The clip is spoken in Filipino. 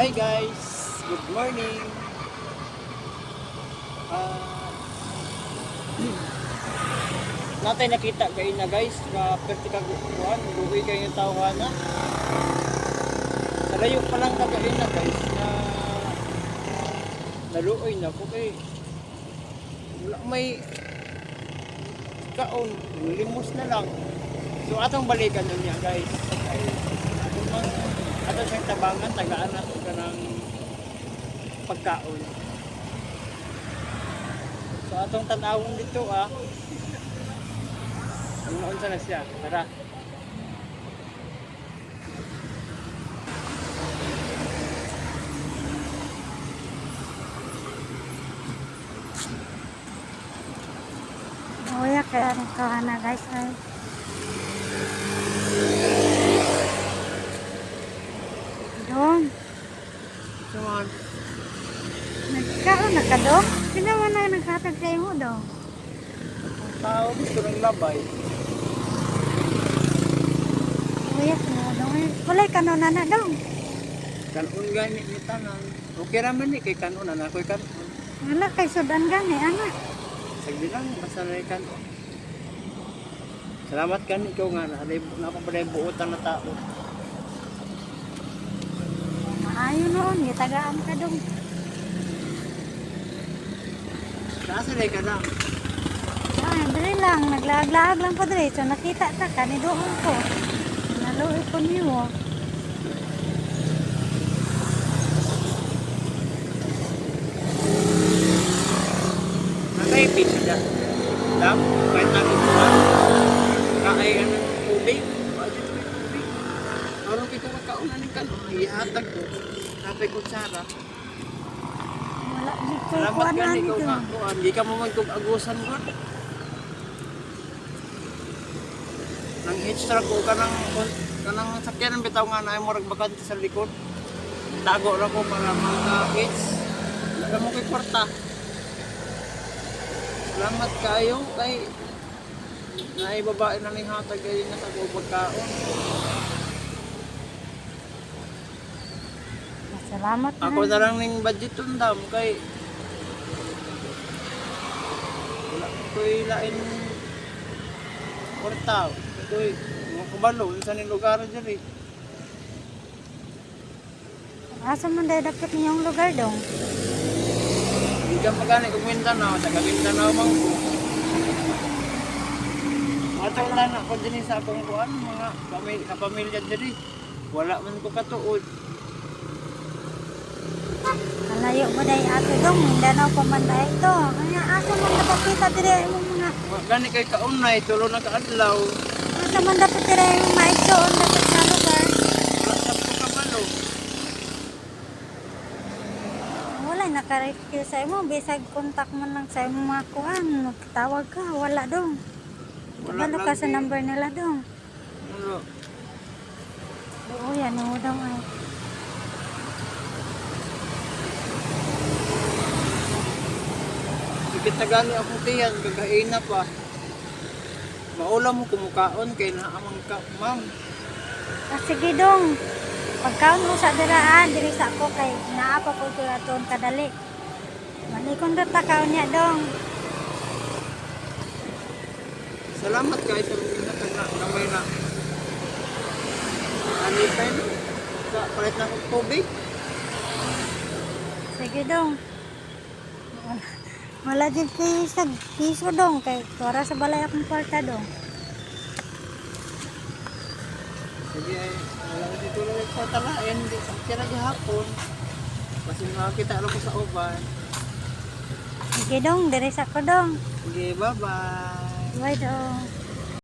Hi guys, good morning. Natay nakita kayo na guys, perti kagukuhan, buhay kayo yung tawanan. Sa layo pa lang kagayin na guys, na naluoy na po kay wala may kaon, limos na lang. So atong balikan nun niya guys. Atong siyang tabangan, tagaan natin ka ng pagkaon. So atong tanawon dito unsa na siya. Tara. Uya kaya na guys ay. Dong, Come on. nagkaroon na ka dong? Sino man na naghatag sa imo dong? Tao gusto ng labay. Uya sino dong? Kulay kanon na dong. Kanon gani ni tanan. Okay raman ni kay kanon na ako'y kanon. Wala kay sudan gani anak. Sagdi lang basta na kanon. Salamat kan ikaw nga na pa pala buotan na tao. Maayo noon, gitagaan ka dong. Nasa ka lang. Ay, dali lang, naglaag-laag lang po dali. So nakita ta ka, nidoon ko. Naluoy ko niyo. Nakay fish na. Dam, kahit natin ba? Nakay tubig. Bakit may tubig? Parang kita magkaunan ng kanon. Ihatag ko. Napay kutsara. Wala dito ko Salamat ka anan ikaw dito. nga ko. Hindi ka mo mag-agusan ko. Nang extra ko kanang sakyanan bitaw nga na ay murag bakante sa likod. Tago ra ko para maka-hits. Wala mo kay kwarta. Salamat kayo kay naay babae na ning hatag ay nasa pagkaon. Salamat na. Ako na lang ning budget tundam kay wala ko'y lain kwarta. Ko'y mga kabalo sa ning lugar dyan eh. Asa man dahil dapat niyong lugar dong? Hindi ka magani kung Mindanao, taga Mindanao mang ko. Matang lang ako din sa akong kuan, mga kapamilya dyan eh. Wala man ko katuod. Malayo mo dahil ato dong, Mindanao pa man dahil ito. Kaya asa man napakita dire mo mga, Gani kay kaunay, tulo na kaadlaw. asa man dapat dire yung maigsoon dapat sa lugar. Wala sa ko kabalo. Wala, nakarescue sa imo, bisag kontak man lang sa imo mga kuhan, magtawag ka, wala dong. Wala Kabalo ka sa lagi. number nila dong. Ano? Oo, yan o dong ay. Sikit na gani akong tiyan, gagain na pa. Maulam mo kumukaon kay naamang ka, ma'am. Ah, sige dong. Pagkaon mo sa diraan, diri sa ako kay naapa po ko aton kadali. Manikon ra ta kaon niya dong. Salamat guys sa mga namay na. Anipin. Palit na akong tubig. Sige dong. Wala din piso dong kay para sa balay akong kwarta dong. Sige ay, wala ko dito lang sa talain. Kira gihapon. Kasi makakita lang ko sa uban. Sige dong, diri sa ko dong. Sige, bye-bye. Bye dong.